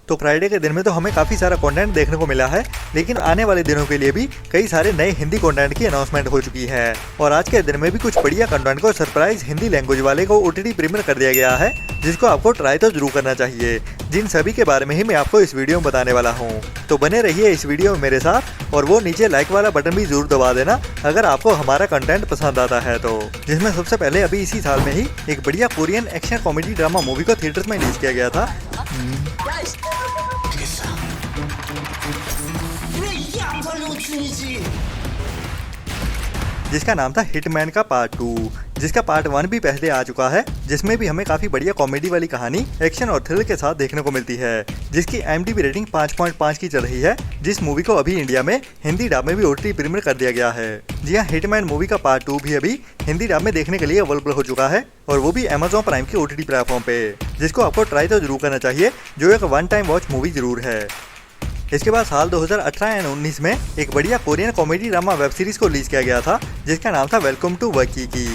तो फ्राइडे के दिन में तो हमें काफी सारा कंटेंट देखने को मिला है, लेकिन आने वाले दिनों के लिए भी कई सारे नए हिंदी कंटेंट की अनाउंसमेंट हो चुकी है। और आज के दिन में भी कुछ बढ़िया कंटेंट को सरप्राइज हिंदी लैंग्वेज वाले को OTT प्रीमियर कर दिया गया है, जिसको आपको ट्राई तो जरूर करना चाहिए। जिन सभी के बारे में ही मैं आपको इस वीडियो में बताने वाला हूँ, तो बने रहिए इस वीडियो में मेरे साथ। और वो नीचे लाइक वाला बटन भी जरूर दबा देना अगर आपको हमारा कंटेंट पसंद आता है तो। जिसमें सबसे पहले अभी इसी साल में ही एक बढ़िया Korean action comedy drama movie को थिएटर्स में रिलीज किया गया था, जिसका नाम था हिटमैन का पार्ट 2, जिसका पार्ट 1 भी पहले आ चुका है, जिसमें भी हमें काफी बढ़िया कॉमेडी वाली कहानी एक्शन और थ्रिल के साथ देखने को मिलती है, जिसकी IMDb रेटिंग 5.5 की चल रही है। जिस मूवी को अभी इंडिया में हिंदी डब में भी OTT प्रीमियर कर दिया गया है। जी हाँ, हिटमैन मूवी का पार्ट 2 भी अभी हिंदी डब में देखने के लिए अवेलेबल हो चुका है, और वो भी Amazon प्राइम की OTT प्लेटफॉर्म पे, जिसको आपको ट्राई तो जरूर करना चाहिए, जो एक वन टाइम वॉच मूवी जरूर है। इसके बाद साल 2018 और 19 में एक बढ़िया Korean comedy drama web series को रिलीज किया गया था, जिसका नाम था वेलकम टू वकीकी।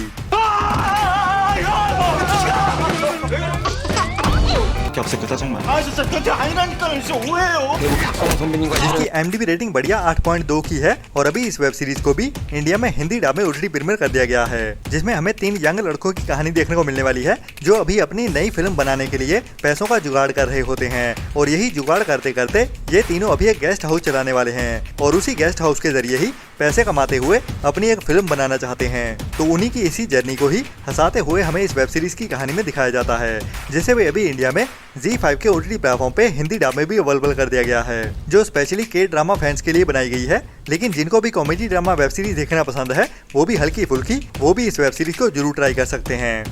जिसकी IMDb रेटिंग बढ़िया 8.2 की है, और अभी इस वेब सीरीज को भी इंडिया में हिंदी डब में OTT प्रीमियर कर दिया गया है, जिसमें हमें 3 यंग लड़कों की कहानी देखने को मिलने वाली है, जो अभी अपनी नई फिल्म बनाने के लिए पैसों का जुगाड़ कर रहे होते हैं। और यही जुगाड़ करते करते ये तीनों अभी एक गेस्ट हाउस चलाने वाले हैं, और उसी गेस्ट हाउस के जरिए ही पैसे कमाते हुए अपनी एक फिल्म बनाना चाहते हैं। तो उन्हीं की इसी जर्नी को ही हंसाते हुए हमें इस वेब सीरीज की कहानी में दिखाया जाता है, जिसे वे अभी इंडिया में ZEE5 के OTT प्लेटफॉर्म पे हिंदी डब में भी अवेलेबल कर दिया गया है, जो स्पेशली के ड्रामा फैंस के लिए बनाई गई है। लेकिन जिनको भी कॉमेडी ड्रामा वेब सीरीज देखना पसंद है, वो भी हल्की फुल्की, वो भी इस वेब सीरीज को जरूर ट्राई कर सकते हैं।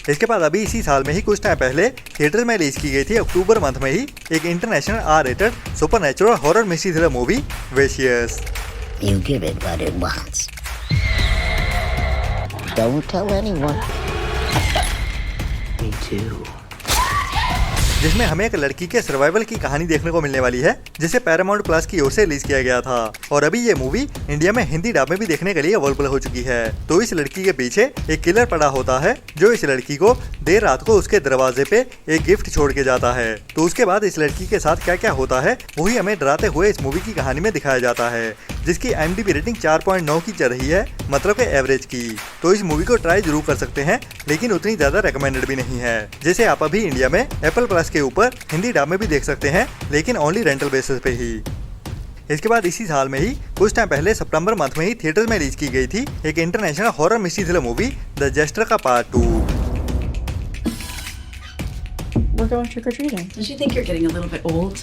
इसके बाद अभी इसी साल में ही कुछ टाइम पहले थिएटर में रिलीज की गई थी, अक्टूबर मंथ में ही, एक international R rated supernatural horror mystery thriller movie Vicious. You give it what it wants. Don't tell anyone. Me too. जिसमें हमें एक लड़की के सर्वाइवल की कहानी देखने को मिलने वाली है, जिसे पैरामाउंट प्लस की ओर से रिलीज किया गया था, और अभी ये मूवी इंडिया में हिंदी डब में भी देखने के लिए अवेलेबल हो चुकी है। तो इस लड़की के पीछे एक किलर पड़ा होता है, जो इस लड़की को देर रात को उसके दरवाजे पे एक गिफ्ट छोड़ के जाता है। तो उसके बाद इस लड़की के साथ क्या क्या होता है, वही हमें डराते हुए इस मूवी की कहानी में दिखाया जाता है, जिसकी IMDb रेटिंग 4.9 की चल रही है, मतलब के एवरेज की। तो इस मूवी को ट्राई जरूर कर सकते हैं, लेकिन उतनी ज्यादा रिकमेंडेड भी नहीं है, जिसे आप अभी इंडिया में एप्पल प्लस के ऊपर हिंदी डब में भी देख सकते हैं, लेकिन ओनली रेंटल बेसिस पे ही। इसके बाद इसी साल में ही कुछ टाइम पहले सितंबर मंथ में ही थिएटर में रिलीज की गई थी एक international horror mystery thriller movie the Jester का part 2। We're going trick or treating. Don't you think you're getting a little bit old?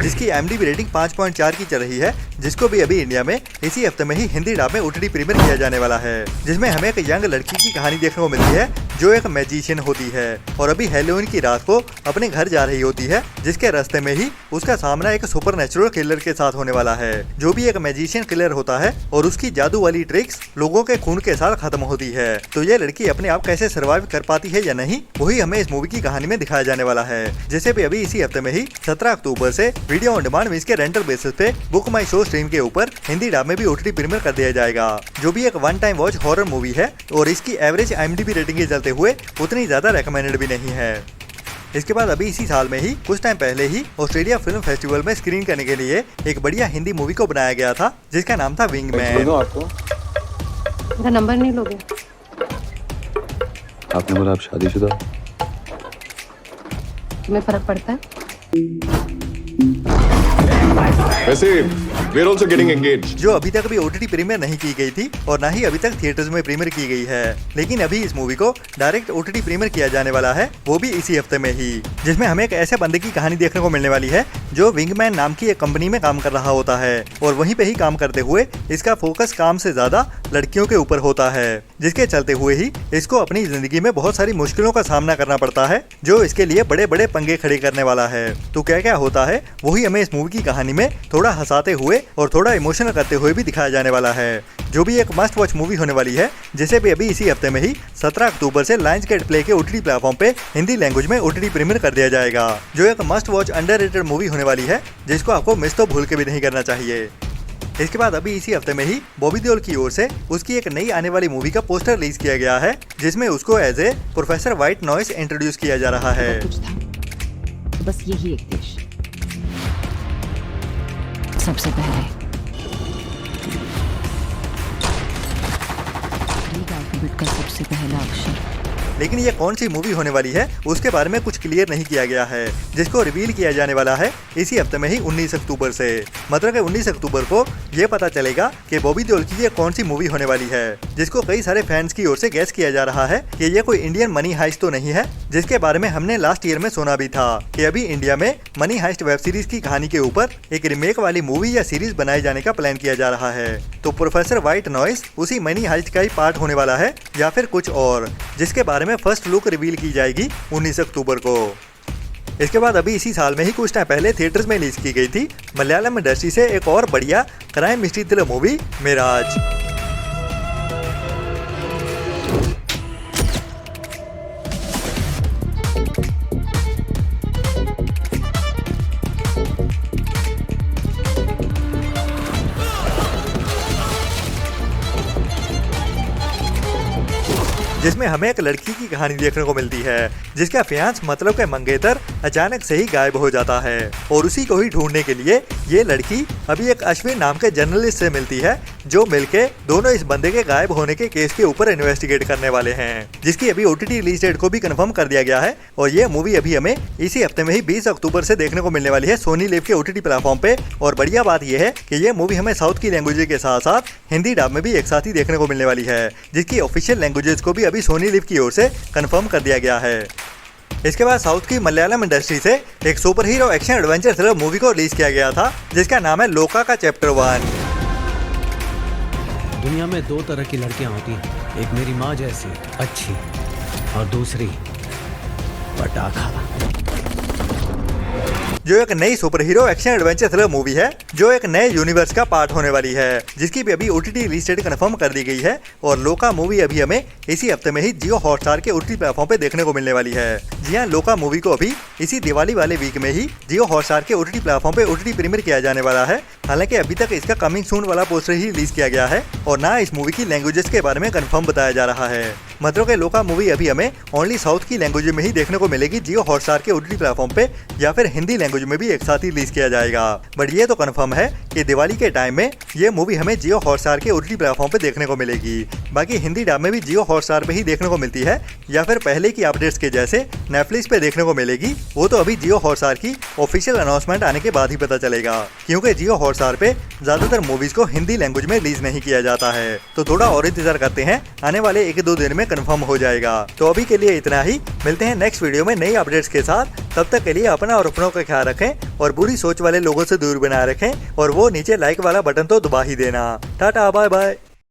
जिसकी IMDb रेटिंग 5.4 की चल रही है, जिसको भी अभी इंडिया में इसी हफ्ते में ही हिंदी डब में OTT प्रीमियर किया जाने वाला है, जिसमें हमें एक यंग लड़की की कहानी देखने को मिलती है, जो एक मैजिशियन होती है, और अभी हैलोवीन की रात को अपने घर जा रही होती है, जिसके रास्ते में ही उसका सामना एक सुपरनैचुरल किलर के साथ होने वाला है, जो भी एक मैजिशियन किलर होता है, और उसकी जादू वाली ट्रिक्स लोगों के खून के साथ खत्म होती है। तो ये लड़की अपने आप कैसे सर्वाइव कर पाती है या नहीं, वही हमें इस मूवी की कहानी में दिखाया जाने वाला है, जिसे भी अभी इसी हफ्ते में ही 17 अक्टूबर से वीडियो ऑन डिमांड मींस के रेंटल बेसिस पे बुक माई शो स्ट्रीम के ऊपर हिंदी डब में भी OTT प्रीमियर कर दिया जाएगा, जो भी एक one time watch horror movie है, और इसकी एवरेज IMDb रेटिंग के चलते हुए उतनी ज्यादा रेकमेंडेड भी नहीं है। इसके बाद अभी इसी साल में ही कुछ टाइम पहले ही ऑस्ट्रेलिया फिल्म फेस्टिवल में स्क्रीन करने के लिए एक बढ़िया हिंदी मूवी को बनाया गया था, जिसका नाम था विंगमैन। मेरा नंबर नहीं लोगे? आपने बोला आप शादीशुदा? तुम्हें फर्क पड़ता है? वैसे we are also getting engaged. जो अभी तक भी OTT प्रीमियर नहीं की गई थी, और ना ही अभी तक थिएटर्स में प्रीमियर की गई है, लेकिन अभी इस मूवी को डायरेक्ट OTT प्रीमियर किया जाने वाला है, वो भी इसी हफ्ते में ही, जिसमें हमें एक ऐसे बंदे की कहानी देखने को मिलने वाली है, जो विंगमैन नाम की एक कंपनी में काम कर रहा होता है, और वहीं पे ही काम करते हुए इसका फोकस काम से ज्यादा लड़कियों के ऊपर होता है, जिसके चलते हुए ही इसको अपनी जिंदगी में बहुत सारी मुश्किलों का सामना करना पड़ता है, जो इसके लिए बड़े बड़े पंगे खड़े करने वाला है। तो क्या क्या होता है, वही हमें इस मूवी की कहानी में थोड़ा हंसाते हुए और थोड़ा इमोशनल करते हुए भी दिखाया जाने वाला है, जो भी एक मस्ट वॉच मूवी होने वाली है, जिसे भी अभी इसी हफ्ते में ही 17 अक्टूबर से लायंसगेट प्ले के OTT प्लेटफॉर्म पे हिंदी लैंग्वेज में OTT प्रीमियर कर दिया जाएगा, जो एक मस्ट वॉच अंडररेटेड मूवी होने वाली है, जिसको आपको मिस तो भूल के भी नहीं करना चाहिए। इसके बाद अभी इसी हफ्ते में ही बॉबी देओल की ओर से उसकी एक नई आने वाली मूवी का पोस्टर रिलीज किया गया है, जिसमें उसको as a professor white noise introduce किया जा रहा है। कुछ था तो बस यही एक देश। सबसे पहले अल्फाबेट का सबसे पहला अक्षर। लेकिन ये कौन सी मूवी होने वाली है उसके बारे में कुछ क्लियर नहीं किया गया है, जिसको रिवील किया जाने वाला है इसी हफ्ते में ही 19 अक्टूबर से। मतलब कि 19 अक्टूबर को ये पता चलेगा कि बॉबी देओल की ये कौन सी मूवी होने वाली है, जिसको कई सारे फैंस की ओर से गैस किया जा रहा है कि ये कोई इंडियन मनी हाइस्ट तो नहीं है, जिसके बारे में हमने लास्ट ईयर में सुना भी था कि अभी इंडिया में मनी हाइस्ट वेब सीरीज की कहानी के ऊपर एक रिमेक वाली मूवी या सीरीज बनाए जाने का प्लान किया जा रहा है। तो प्रोफेसर व्हाइट नॉइस उसी मनी हाइस्ट का ही पार्ट होने वाला है या फिर कुछ और, जिसके बारे में फर्स्ट लुक रिवील की जाएगी 19 अक्टूबर को। इसके बाद अभी इसी साल में ही कुछ टाइम पहले थिएटर्स में रिलीज की गई थी मलयालम इंडस्ट्री से एक और बढ़िया crime mystery thriller movie Mirage. जिसमें हमें एक लड़की की कहानी देखने को मिलती है जिसका फियांस मतलब के मंगेतर अचानक से ही गायब हो जाता है, और उसी को ही ढूंढने के लिए ये लड़की अभी एक अश्विन नाम के जर्नलिस्ट से मिलती है, जो मिलके दोनों इस बंदे के गायब होने के केस के ऊपर इन्वेस्टिगेट करने वाले हैं, जिसकी अभी ओटीटी रिलीज डेट को भी कंफर्म कर दिया गया है। और ये मूवी अभी हमें इसी हफ्ते में ही 20 अक्टूबर से देखने को मिलने वाली है सोनी लिव के ओटीटी प्लेटफॉर्म पे। और बढ़िया बात यह है कि ये मूवी हमें साउथ की लैंग्वेज के साथ साथ हिंदी डब में भी एक साथ ही देखने को मिलने वाली है, जिसकी ऑफिशियल लैंग्वेजेस को भी अभी सोनी लिव की ओर से कंफर्म कर दिया गया है। इसके बाद साउथ की मलयालम इंडस्ट्री से एक super hero action adventure thriller movie को रिलीज किया गया था, जिसका नाम है लोका का चैप्टर 1। दुनिया में दो तरह की लड़कियां होती हैं, एक मेरी माँ जैसी अच्छी और दूसरी पटाखा। जो एक नई super hero action adventure thriller movie है, जो एक नए यूनिवर्स का पार्ट होने वाली है, जिसकी भी अभी ओटीटी रिलीज डेट कंफर्म कर दी गई है। और लोका मूवी अभी हमें इसी हफ्ते में ही जियो हॉटस्टार के ओटीटी प्लेटफॉर्म पे देखने को मिलने वाली है। जी हाँ, लोका मूवी को अभी इसी दिवाली वाले वीक में ही जियो हॉटस्टार के ओटीटी प्लेटफॉर्म पे ओटीटी प्रीमियर किया जाने वाला है। हालांकि अभी तक इसका कमिंग सून वाला पोस्टर ही रिलीज किया गया है और ना इस मूवी की लैंग्वेजेस के बारे में कंफर्म बताया जा रहा है। मतलब कि लोका मूवी अभी हमें ओनली साउथ की लैंग्वेज में ही देखने को मिलेगी जियो हॉटस्टार के ओटीटी प्लेटफॉर्म पे, या फिर हिंदी लैंग्वेज में भी एक साथ ही रिलीज किया जाएगा। बट ये तो कंफर्म है कि दिवाली के टाइम में ये मूवी हमें जियो हॉटस्टार के ओटीटी प्लेटफॉर्म पे देखने को मिलेगी। बाकी हिंदी डब में भी जियो हॉटस्टार पे ही देखने को मिलती है, या फिर पहले की अपडेट्स के जैसे नेटफ्लिक्स पे देखने को मिलेगी, वो तो अभी जियो हॉटस्टार की ऑफिशियल अनाउंसमेंट आने के बाद ही पता चलेगा, क्योंकि जियो हॉटस्टार पे ज्यादातर मूवीज को हिंदी लैंग्वेज में रिलीज नहीं किया जाता है। तो थोड़ा और इंतजार करते हैं, आने वाले 1-2 दिन में कंफर्म हो जाएगा। तो अभी के लिए इतना ही, मिलते हैं नेक्स्ट वीडियो में नई अपडेट्स के साथ। तब तक के लिए अपना और अपनों का ख्याल रखें और बुरी सोच वाले लोगों से दूर बनाए रखें, और वो नीचे लाइक वाला बटन तो दबा ही देना। Tata, bye bye.